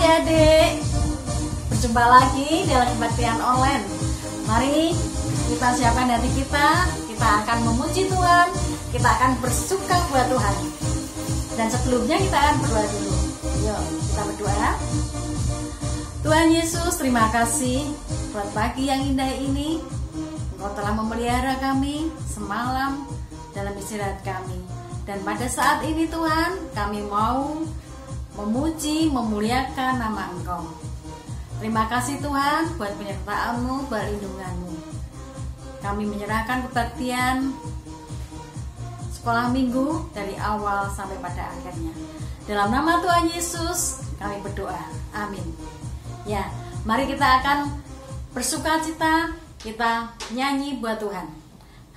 adik-adik, berjumpa lagi dalam kebaktian online. Mari kita siapkan hati kita akan memuji Tuhan, kita akan bersuka buat Tuhan. Dan sebelumnya kita akan berdoa dulu. Yuk kita berdoa. Tuhan Yesus, terima kasih buat pagi yang indah ini. Engkau telah memelihara kami semalam dalam istirahat kami. Dan pada saat ini Tuhan, kami mau memuji, memuliakan nama Engkau. Terima kasih Tuhan buat penyertaan-Mu, perlindungan-Mu. Kami menyerahkan kebaktian sekolah minggu dari awal sampai pada akhirnya. Dalam nama Tuhan Yesus kami berdoa. Amin. Ya, mari kita akan bersukacita, kita nyanyi buat Tuhan.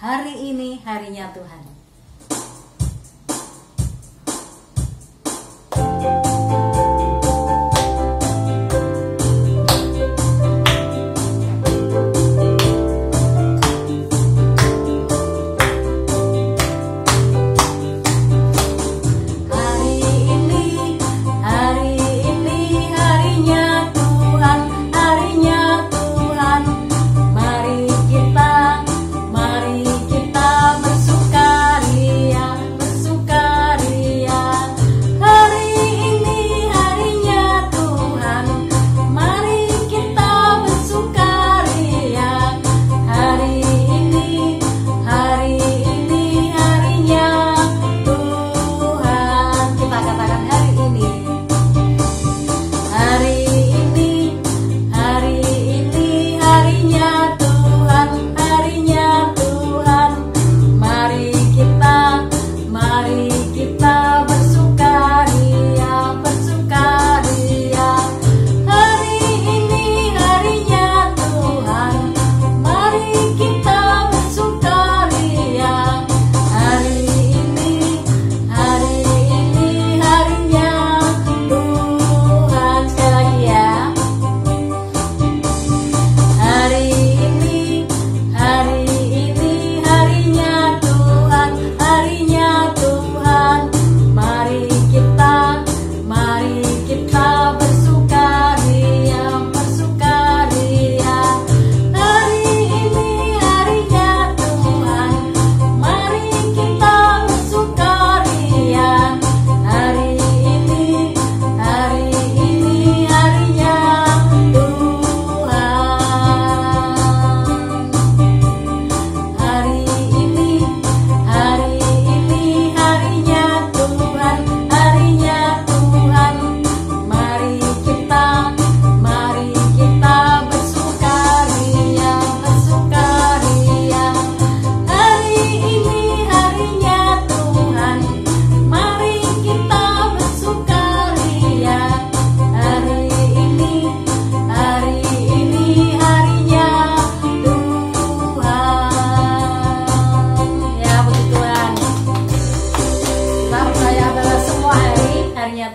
Hari ini harinya Tuhan.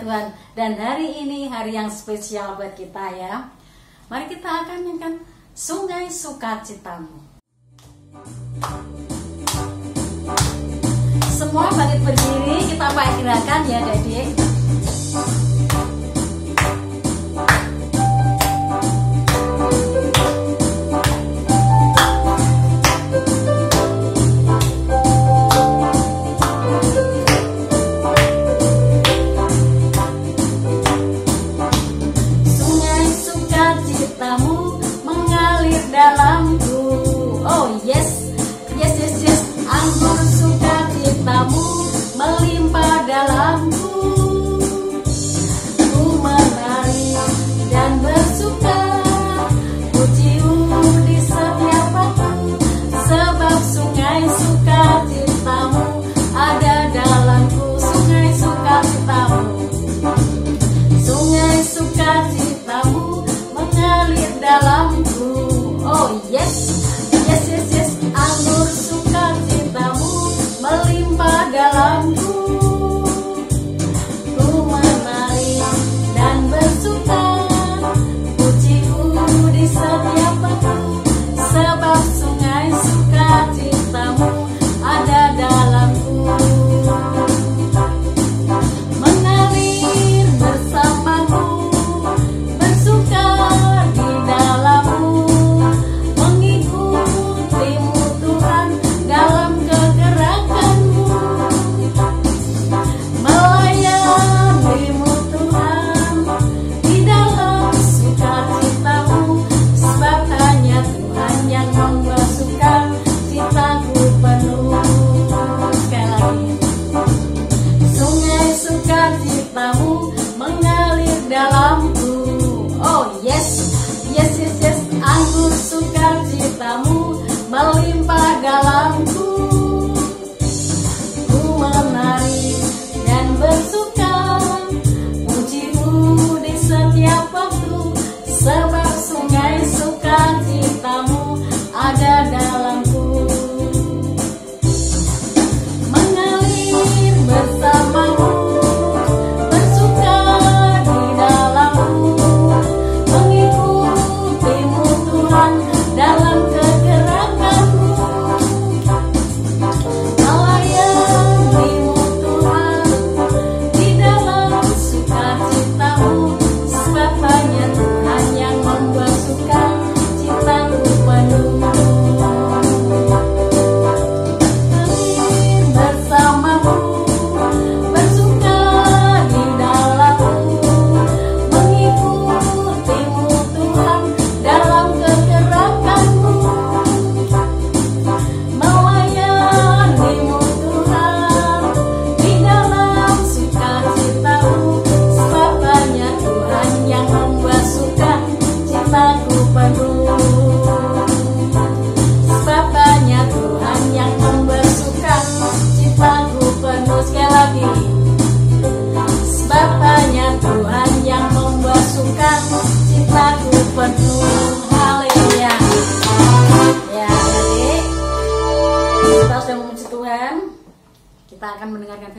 Tuhan, dan hari ini hari yang spesial buat kita ya. Mari kita akan nyanyikan Sungai Sukacitamu. Semua bangkit berdiri, kita pakai gerakan ya adik-adik. Dalamku, oh yes, yes, yes, yes. Anggur sukacitamu melimpah dalamku.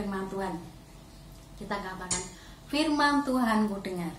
firman Tuhan. Kita katakan, firman Tuhan ku dengar.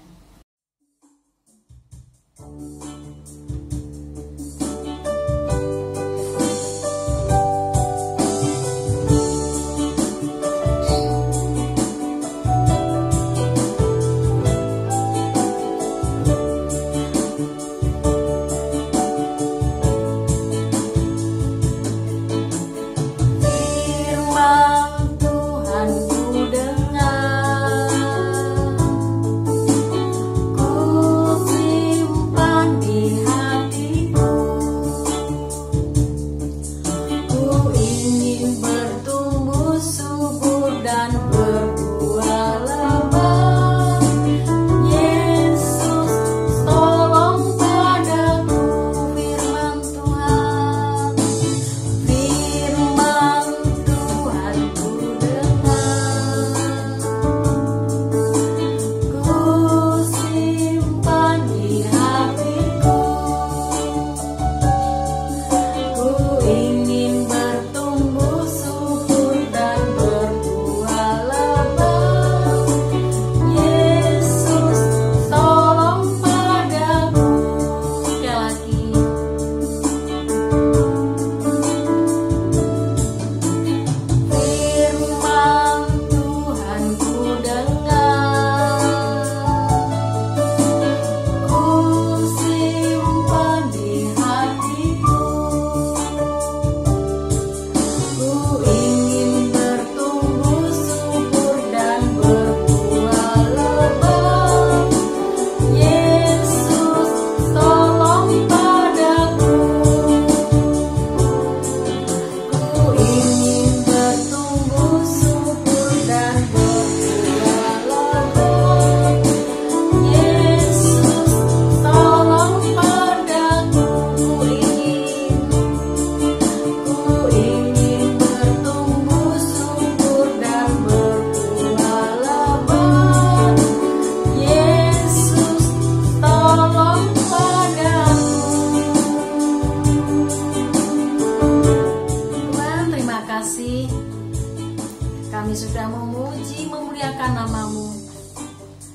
Kami sudah memuji, memuliakan nama-Mu.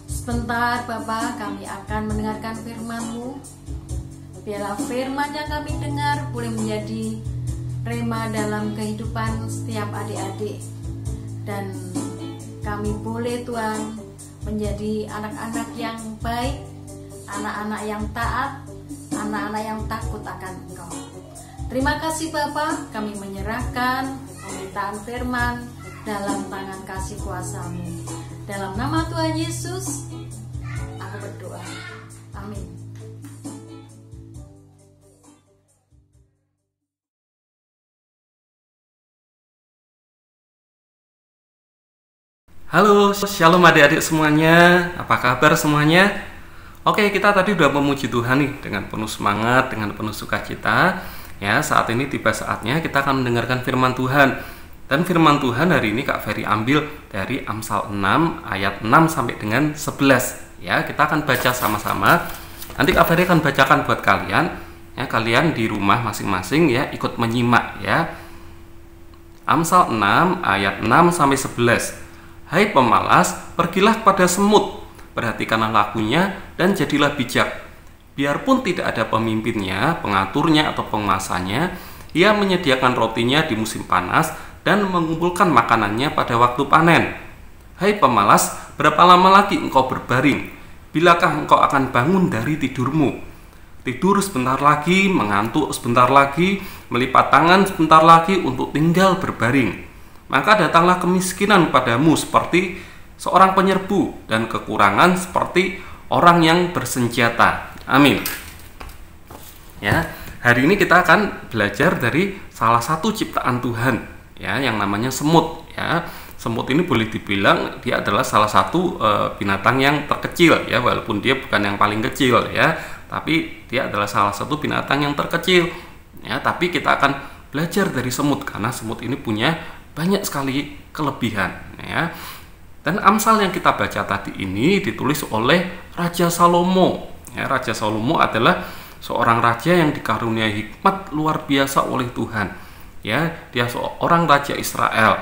Sebentar Bapa, kami akan mendengarkan firman-Mu. Biarlah firman yang kami dengar boleh menjadi rema dalam kehidupan setiap adik-adik. Dan kami boleh Tuhan menjadi anak-anak yang baik, anak-anak yang taat, anak-anak yang takut akan Engkau. Terima kasih Bapa, kami menyerahkan pemberitaan firman dalam tangan kasih kuasa-Mu. Dalam nama Tuhan Yesus, aku berdoa. Amin. Halo, shalom adik-adik semuanya. Apa kabar semuanya? Oke, kita tadi udah memuji Tuhan nih dengan penuh semangat, dengan penuh sukacita. Ya, saat ini tiba saatnya kita akan mendengarkan firman Tuhan. Dan firman Tuhan hari ini Kak Ferry ambil dari Amsal 6 ayat 6 sampai dengan 11. Ya, kita akan baca sama-sama. Nanti Kak Ferry akan bacakan buat kalian. Ya, kalian di rumah masing-masing ya ikut menyimak ya. Amsal 6 ayat 6 sampai 11. Hai pemalas, pergilah kepada semut, perhatikanlah lakunya dan jadilah bijak. Biarpun tidak ada pemimpinnya, pengaturnya atau penguasanya, ia menyediakan rotinya di musim panas dan mengumpulkan makanannya pada waktu panen. Hai pemalas, berapa lama lagi engkau berbaring? Bilakah engkau akan bangun dari tidurmu? Tidur sebentar lagi, mengantuk sebentar lagi, melipat tangan sebentar lagi untuk tinggal berbaring. Maka datanglah kemiskinan padamu seperti seorang penyerbu dan kekurangan seperti orang yang bersenjata. Amin. Ya, hari ini kita akan belajar dari salah satu ciptaan Tuhan. Ya, yang namanya semut. Ya, semut ini boleh dibilang dia adalah salah satu binatang yang terkecil. Ya, walaupun dia bukan yang paling kecil. Ya, tapi dia adalah salah satu binatang yang terkecil. Ya, tapi kita akan belajar dari semut karena semut ini punya banyak sekali kelebihan. Ya. Dan Amsal yang kita baca tadi ini ditulis oleh Raja Salomo. Ya, Raja Salomo adalah seorang raja yang dikaruniai hikmat luar biasa oleh Tuhan. Ya, dia seorang raja Israel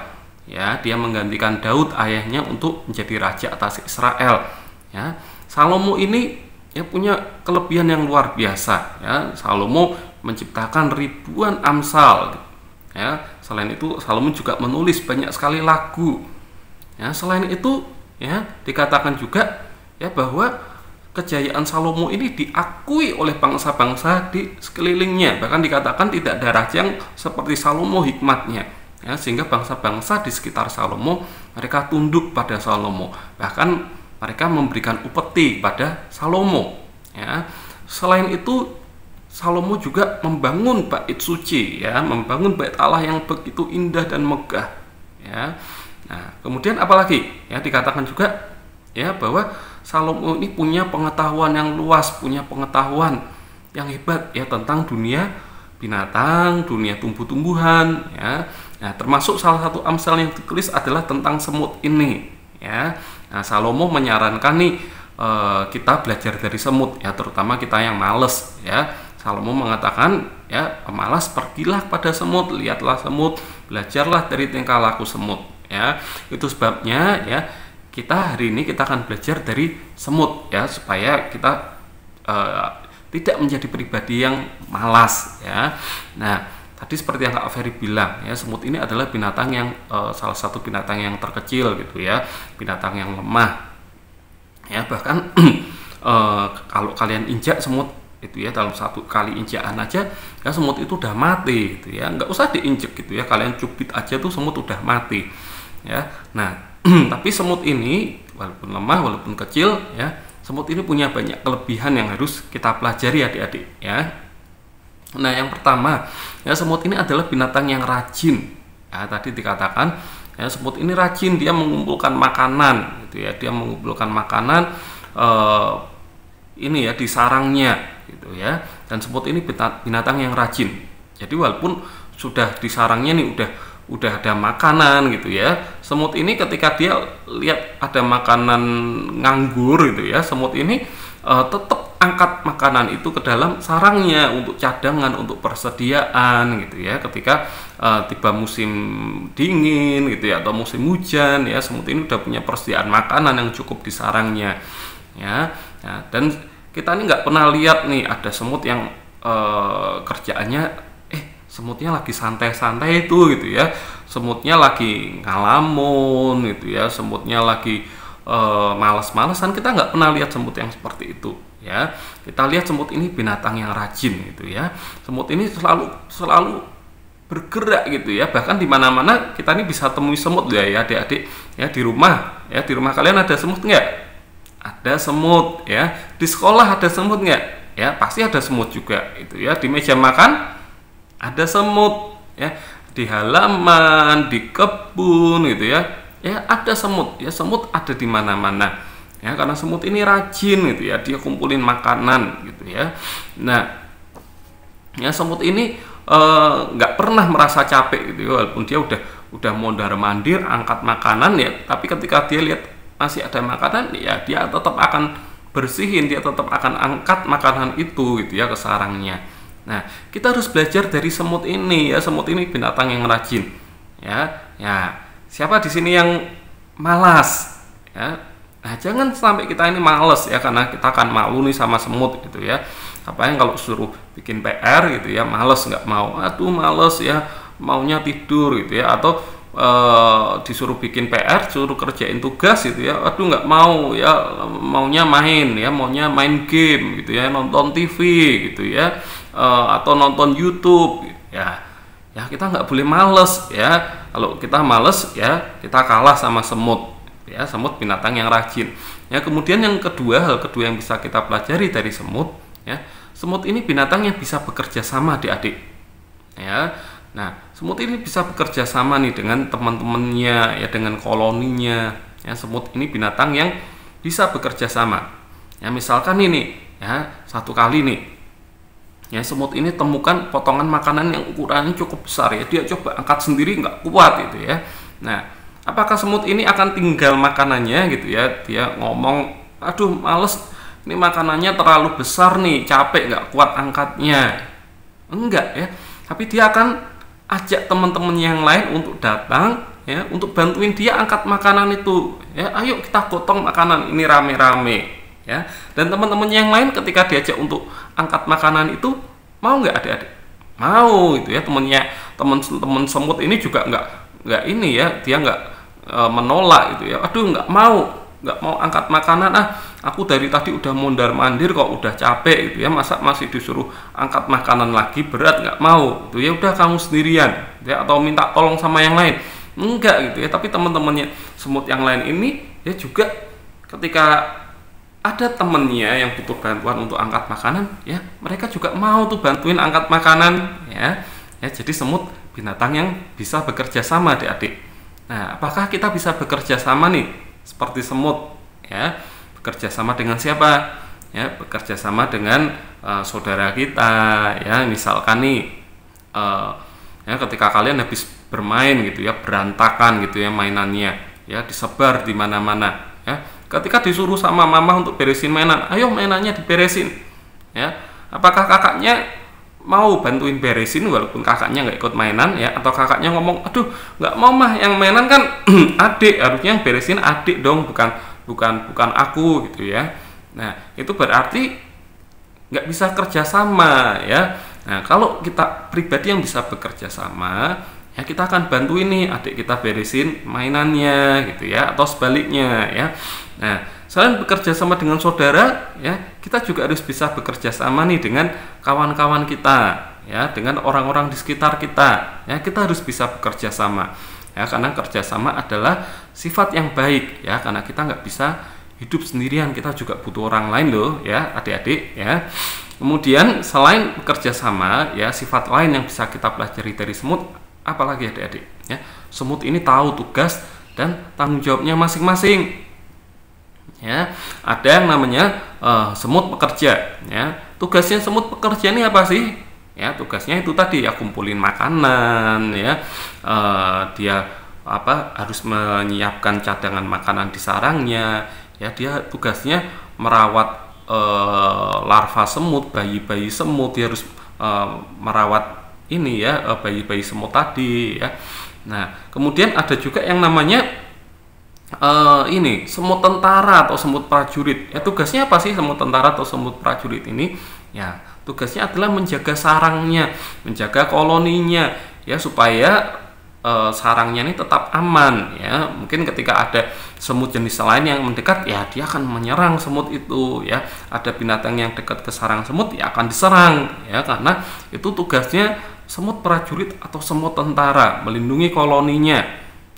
ya, dia menggantikan Daud ayahnya untuk menjadi raja atas Israel. Ya, Salomo ini ya punya kelebihan yang luar biasa. Ya, Salomo menciptakan ribuan amsal. Ya, selain itu Salomo juga menulis banyak sekali lagu. Ya, selain itu ya dikatakan juga ya bahwa kejayaan Salomo ini diakui oleh bangsa-bangsa di sekelilingnya. Bahkan dikatakan tidak ada raja yang seperti Salomo hikmatnya. Ya, sehingga bangsa-bangsa di sekitar Salomo mereka tunduk pada Salomo. Bahkan mereka memberikan upeti pada Salomo. Ya, selain itu Salomo juga membangun bait suci, ya, membangun bait Allah yang begitu indah dan megah. Ya. Nah, kemudian apalagi? Ya, dikatakan juga ya bahwa Salomo ini punya pengetahuan yang luas, punya pengetahuan yang hebat ya tentang dunia binatang, dunia tumbuh-tumbuhan. Ya. Nah, termasuk salah satu amsal yang ditulis adalah tentang semut ini. Ya. Nah, Salomo menyarankan nih kita belajar dari semut, ya, terutama kita yang males, ya. Salomo mengatakan, ya, pemalas pergilah pada semut, lihatlah semut, belajarlah dari tingkah laku semut, ya. Itu sebabnya, ya, kita hari ini kita akan belajar dari semut, ya, supaya kita tidak menjadi pribadi yang malas, ya. Nah, tadi seperti yang Kak Ferry bilang, ya, semut ini adalah binatang yang salah satu binatang yang terkecil, gitu ya, binatang yang lemah, ya. Bahkan kalau kalian injak semut itu ya, dalam satu kali injakan aja ya semut itu udah mati gitu ya, nggak usah diinjek gitu ya, kalian cubit aja tuh semut udah mati ya. Nah tapi semut ini walaupun lemah, walaupun kecil ya, semut ini punya banyak kelebihan yang harus kita pelajari adik-adik ya. Nah, yang pertama ya, semut ini adalah binatang yang rajin ya. Tadi dikatakan ya, semut ini rajin, dia mengumpulkan makanan gitu ya, dia mengumpulkan makanan ini ya di sarangnya gitu ya. Dan semut ini binatang yang rajin. Jadi walaupun sudah di sarangnya nih udah ada makanan gitu ya, semut ini ketika dia lihat ada makanan nganggur gitu ya, semut ini tetap angkat makanan itu ke dalam sarangnya untuk cadangan, untuk persediaan gitu ya. Ketika tiba musim dingin gitu ya, atau musim hujan ya, semut ini udah punya persediaan makanan yang cukup di sarangnya ya. Nah, dan kita ini nggak pernah lihat nih ada semut yang kerjaannya semutnya lagi santai-santai itu gitu ya, semutnya lagi ngalamun gitu ya, semutnya lagi malas-malasan. Kita nggak pernah lihat semut yang seperti itu ya. Kita lihat semut ini binatang yang rajin gitu ya. Semut ini selalu bergerak gitu ya. Bahkan di mana-mana kita ini bisa temui semut ya adik-adik ya. Di rumah kalian ada semut nggak? Ada semut ya. Di sekolah ada semut nggak? Ya, pasti ada semut juga itu ya. Di meja makan ada semut ya, di halaman, di kebun gitu ya. Ya, ada semut ya. Semut ada di mana-mana ya, karena semut ini rajin gitu ya, dia kumpulin makanan gitu ya. Nah ya, semut ini nggak pernah merasa capek gitu ya, walaupun dia udah mondar-mandir angkat makanan ya, tapi ketika dia lihat masih ada makanan ya, dia tetap akan bersihin, dia tetap akan angkat makanan itu gitu ya ke sarangnya. Nah, kita harus belajar dari semut ini ya. Semut ini binatang yang rajin ya. Ya, siapa di sini yang malas ya? Nah, jangan sampai kita ini malas ya, karena kita akan malu nih sama semut gitu ya. Apa yang kalau suruh bikin PR gitu ya, malas, nggak mau, aduh males ya, maunya tidur gitu ya. Atau disuruh bikin PR, suruh kerjain tugas gitu ya, aduh nggak mau ya, maunya main ya, maunya main game gitu ya, nonton TV gitu ya, atau nonton YouTube ya. Ya, kita nggak boleh males ya. Kalau kita males ya, kita kalah sama semut ya. Semut binatang yang rajin ya. Kemudian yang kedua, hal kedua yang bisa kita pelajari dari semut ya, semut ini binatang yang bisa bekerja sama adik-adik ya. Nah, semut ini bisa bekerja sama nih dengan teman-temannya ya, dengan koloninya ya. Semut ini binatang yang bisa bekerja sama ya. Misalkan ini ya, satu kali nih ya, semut ini temukan potongan makanan yang ukurannya cukup besar ya, dia coba angkat sendiri nggak kuat gitu ya. Nah, apakah semut ini akan tinggal makanannya gitu ya, dia ngomong aduh males, ini makanannya terlalu besar nih, capek nggak kuat angkatnya? Enggak ya, tapi dia akan ajak teman-teman yang lain untuk datang ya untuk bantuin dia angkat makanan itu, ya ayo kita gotong makanan ini rame-rame, ya. Dan teman-teman yang lain ketika diajak untuk angkat makanan itu mau nggak adik-adik? Mau gitu ya. Teman-teman semut ini juga nggak ini ya, dia nggak menolak gitu ya. Aduh nggak mau angkat makanan, aku dari tadi udah mondar-mandir kok, udah capek gitu ya, masa masih disuruh angkat makanan lagi, berat, nggak mau gitu ya, udah kamu sendirian ya, atau minta tolong sama yang lain. Enggak gitu ya. Tapi teman-temannya semut yang lain ini ya juga ketika ada temennya yang butuh bantuan untuk angkat makanan, ya mereka juga mau tuh bantuin angkat makanan, ya. Jadi semut binatang yang bisa bekerja sama, adik-adik. Nah, apakah kita bisa bekerja sama nih seperti semut, ya? Bekerja sama dengan siapa? Ya, bekerja sama dengan saudara kita, ya. Misalkan nih, ya ketika kalian habis bermain gitu ya, berantakan gitu ya mainannya, ya disebar di mana-mana, ya. Ketika disuruh sama mama untuk beresin mainan, ayo mainannya diberesin, ya. Apakah kakaknya mau bantuin beresin walaupun kakaknya nggak ikut mainan, ya? Atau kakaknya ngomong, aduh nggak mau mah, yang mainan kan adik, harusnya yang beresin adik dong, bukan aku gitu ya. Nah itu berarti nggak bisa kerja sama, ya. Nah kalau kita pribadi yang bisa bekerja sama, ya kita akan bantu ini adik kita beresin mainannya gitu ya, atau sebaliknya, ya. Nah selain bekerja sama dengan saudara, ya kita juga harus bisa bekerja sama nih dengan kawan-kawan kita, ya, dengan orang-orang di sekitar kita, ya. Kita harus bisa bekerja sama, ya, karena kerjasama adalah sifat yang baik, ya, karena kita nggak bisa hidup sendirian, kita juga butuh orang lain loh, ya adik-adik, ya. Kemudian selain bekerja sama, ya sifat lain yang bisa kita pelajari dari semut, apalagi adik-adik, ya, semut ini tahu tugas dan tanggung jawabnya masing-masing, ya. Ada yang namanya semut pekerja, ya. Tugasnya semut pekerja ini apa sih? Ya tugasnya itu tadi ya, kumpulin makanan, ya, dia harus menyiapkan cadangan makanan di sarangnya, ya. Dia tugasnya merawat larva semut, bayi-bayi semut, dia harus merawat ini ya, bayi-bayi semut tadi, ya. Nah kemudian ada juga yang namanya ini semut tentara atau semut prajurit, ya. Tugasnya apa sih semut tentara atau semut prajurit ini? Ya tugasnya adalah menjaga sarangnya, menjaga koloninya, ya, supaya sarangnya ini tetap aman, ya. Mungkin ketika ada semut jenis lain yang mendekat, ya dia akan menyerang semut itu, ya. Ada binatang yang dekat ke sarang semut, ya akan diserang, ya, karena itu tugasnya semut prajurit atau semut tentara, melindungi koloninya,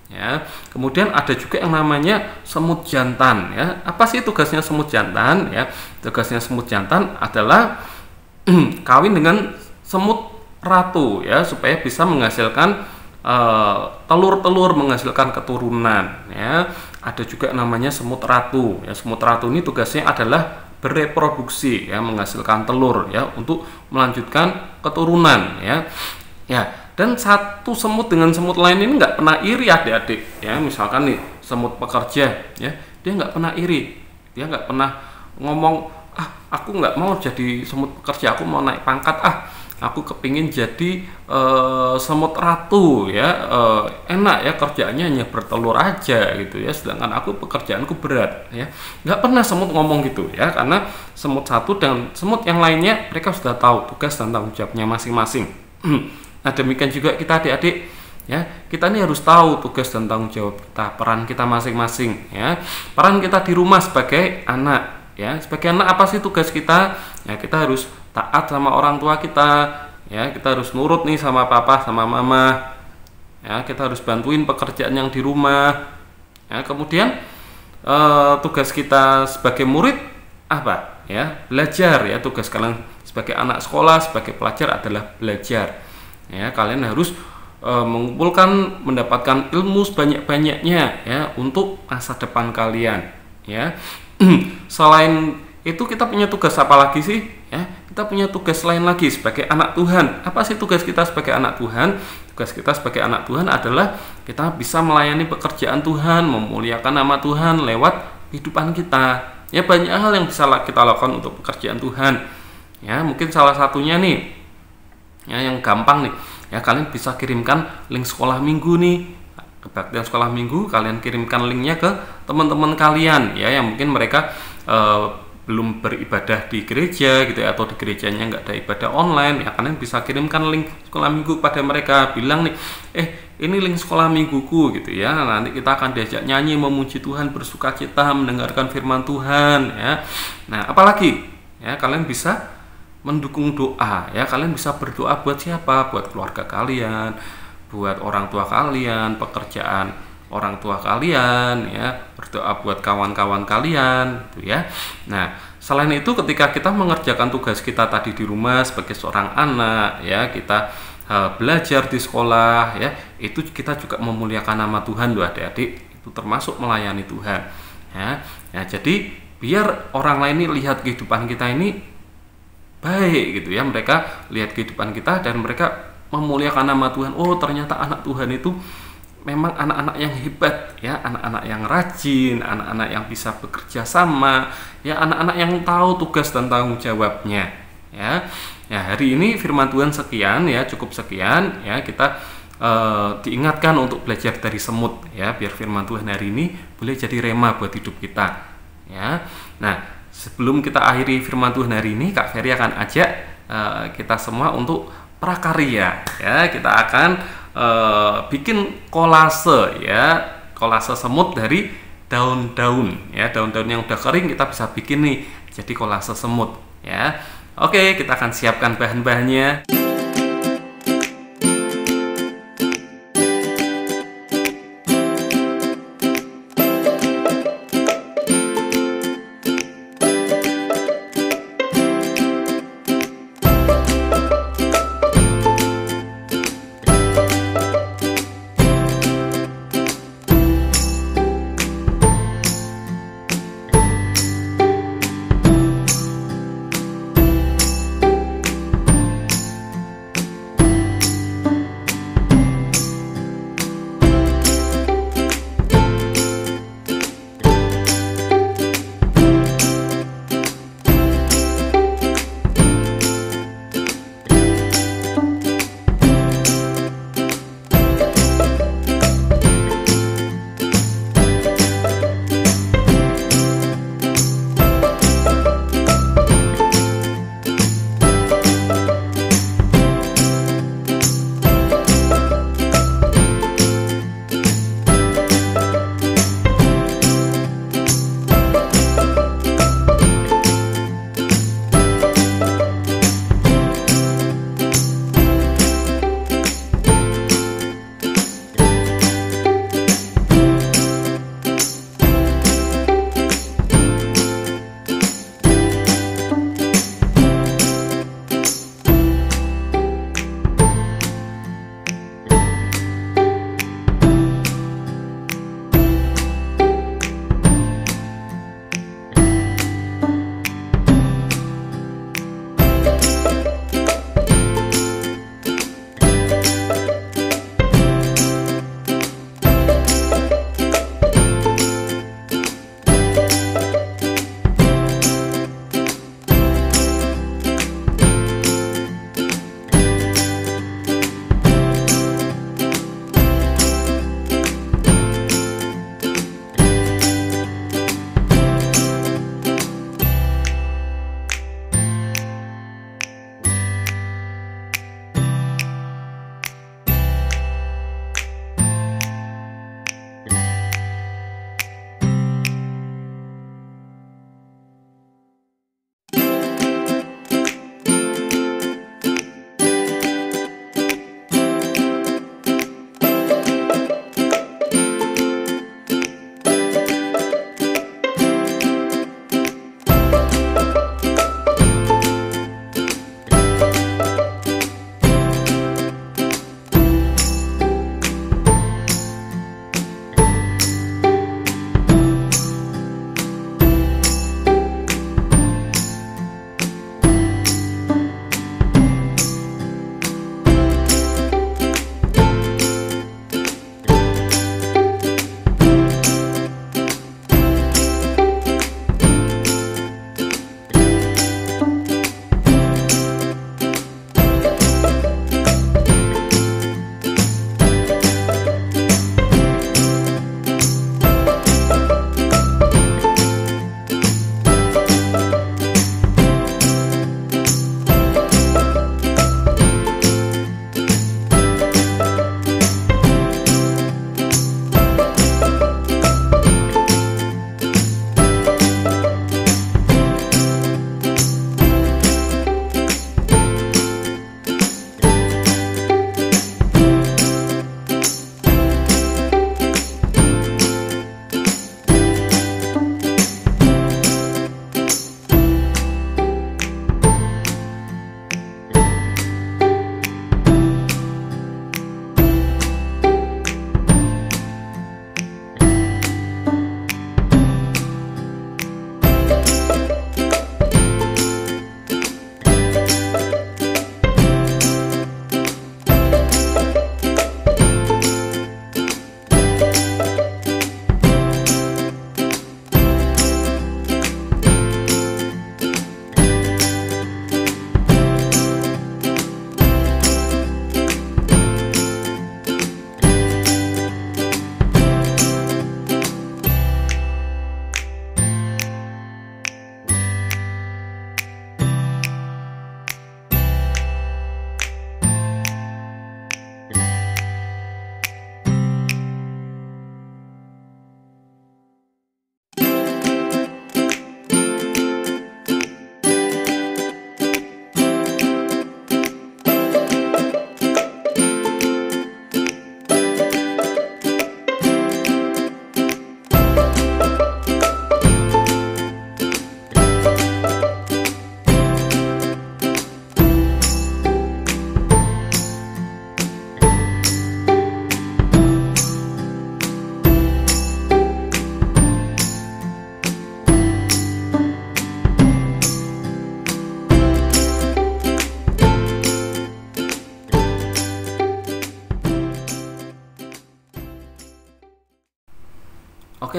ya. Kemudian ada juga yang namanya semut jantan, ya. Apa sih tugasnya semut jantan, ya? Tugasnya semut jantan adalah kawin dengan semut ratu, ya, supaya bisa menghasilkan telur-telur, menghasilkan keturunan, ya. Ada juga namanya semut ratu, ya. Semut ratu ini tugasnya adalah bereproduksi, ya, menghasilkan telur, ya, untuk melanjutkan keturunan, ya. Ya, dan satu semut dengan semut lain ini nggak pernah iri, adik-adik, ya. Misalkan nih semut pekerja, ya, dia nggak pernah iri, dia nggak pernah ngomong, aku nggak mau jadi semut pekerja, aku mau naik pangkat, aku kepingin jadi semut ratu, ya, enak ya kerjaannya hanya bertelur aja gitu ya, sedangkan aku pekerjaanku berat, ya. Nggak pernah semut ngomong gitu, ya, karena semut satu dan semut yang lainnya mereka sudah tahu tugas dan tanggung jawabnya masing-masing. Nah demikian juga kita adik-adik, ya, kita ini harus tahu tugas dan tanggung jawab kita, peran kita masing-masing, ya. Peran kita di rumah sebagai anak, ya, sebagai anak apa sih tugas kita? Ya kita harus taat sama orang tua kita, ya, kita harus nurut nih sama papa sama mama, ya, kita harus bantuin pekerjaan yang di rumah, ya. Kemudian tugas kita sebagai murid apa, ya, belajar, ya. Tugas kalian sebagai anak sekolah, sebagai pelajar adalah belajar, ya. Kalian harus mengumpulkan, mendapatkan ilmu sebanyak-banyaknya, ya, untuk masa depan kalian, ya. Selain itu kita punya tugas apa lagi sih, ya? Kita punya tugas lain lagi sebagai anak Tuhan. Apa sih tugas kita sebagai anak Tuhan? Tugas kita sebagai anak Tuhan adalah kita bisa melayani pekerjaan Tuhan, memuliakan nama Tuhan lewat kehidupan kita. Ya banyak hal yang bisa kita lakukan untuk pekerjaan Tuhan. Ya mungkin salah satunya nih, ya yang gampang nih, ya kalian bisa kirimkan link sekolah minggu nih kebaktian sekolah minggu, kalian kirimkan linknya ke teman-teman kalian ya, yang mungkin mereka belum beribadah di gereja gitu ya, atau di gerejanya nggak ada ibadah online ya. Kalian bisa kirimkan link sekolah minggu pada mereka, bilang nih, ini link sekolah mingguku gitu ya, nanti kita akan diajak nyanyi, memuji Tuhan, bersukacita, mendengarkan firman Tuhan ya. Nah, apalagi ya, kalian bisa mendukung doa ya, kalian bisa berdoa buat siapa? Buat keluarga kalian, buat orang tua kalian, pekerjaan orang tua kalian ya, berdoa buat kawan-kawan kalian gitu ya. Nah, selain itu ketika kita mengerjakan tugas kita tadi di rumah sebagai seorang anak ya, kita belajar di sekolah ya, itu kita juga memuliakan nama Tuhan loh adik-adik, itu termasuk melayani Tuhan ya. Ya, jadi biar orang lain ini lihat kehidupan kita ini baik gitu ya, mereka lihat kehidupan kita dan mereka memuliakan nama Tuhan. Oh, ternyata anak Tuhan itu memang anak-anak yang hebat ya, anak-anak yang rajin, anak-anak yang bisa bekerja sama ya, anak-anak yang tahu tugas dan tanggung jawabnya ya. Ya, hari ini firman Tuhan sekian ya, cukup sekian ya. Kita diingatkan untuk belajar dari semut ya, biar firman Tuhan hari ini boleh jadi rema buat hidup kita ya. Nah, sebelum kita akhiri firman Tuhan hari ini, Kak Ferry akan ajak kita semua untuk prakarya ya. Kita akan bikin kolase ya, kolase semut dari daun-daun ya, daun-daun yang udah kering kita bisa bikin nih jadi kolase semut ya. Oke, kita akan siapkan bahan-bahannya.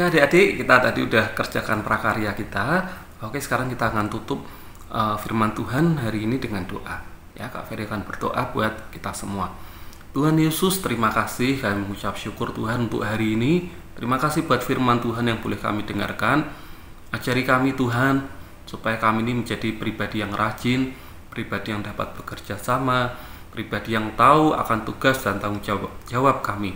adik-adik, kita tadi udah kerjakan prakarya kita. Oke, sekarang kita akan tutup firman Tuhan hari ini dengan doa. Ya, Kak Ferry akan berdoa buat kita semua. Tuhan Yesus, terima kasih, kami mengucap syukur Tuhan untuk hari ini. Terima kasih buat firman Tuhan yang boleh kami dengarkan. Ajari kami Tuhan, supaya kami ini menjadi pribadi yang rajin, pribadi yang dapat bekerja sama, pribadi yang tahu akan tugas dan tanggung jawab kami.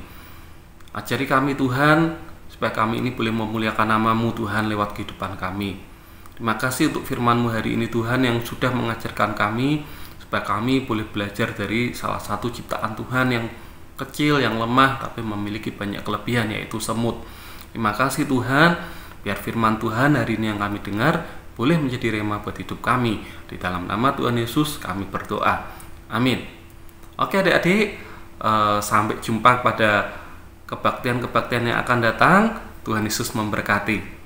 Ajari kami Tuhan, supaya kami ini boleh memuliakan nama-Mu Tuhan lewat kehidupan kami. Terima kasih untuk firman-Mu hari ini Tuhan yang sudah mengajarkan kami, supaya kami boleh belajar dari salah satu ciptaan Tuhan yang kecil, yang lemah, tapi memiliki banyak kelebihan, yaitu semut. Terima kasih Tuhan, biar firman Tuhan hari ini yang kami dengar boleh menjadi rema buat hidup kami. Di dalam nama Tuhan Yesus kami berdoa. Amin. Oke adik-adik, sampai jumpa pada kebaktian-kebaktian yang akan datang. Tuhan Yesus memberkati.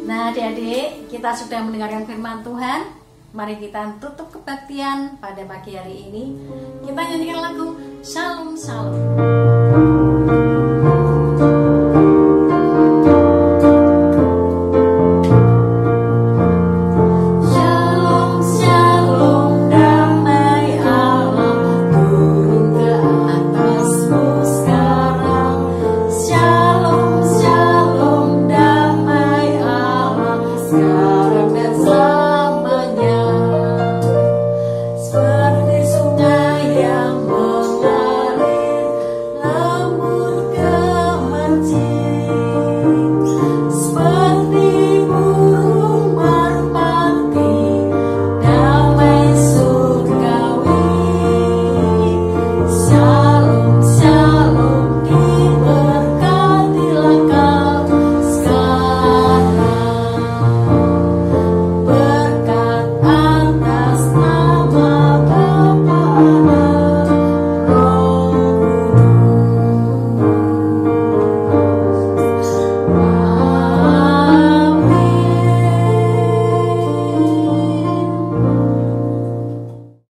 Nah adik-adik, kita sudah mendengarkan firman Tuhan. Mari kita tutup kebaktian pada pagi hari ini. Kita nyanyikan lagu Shalom Shalom.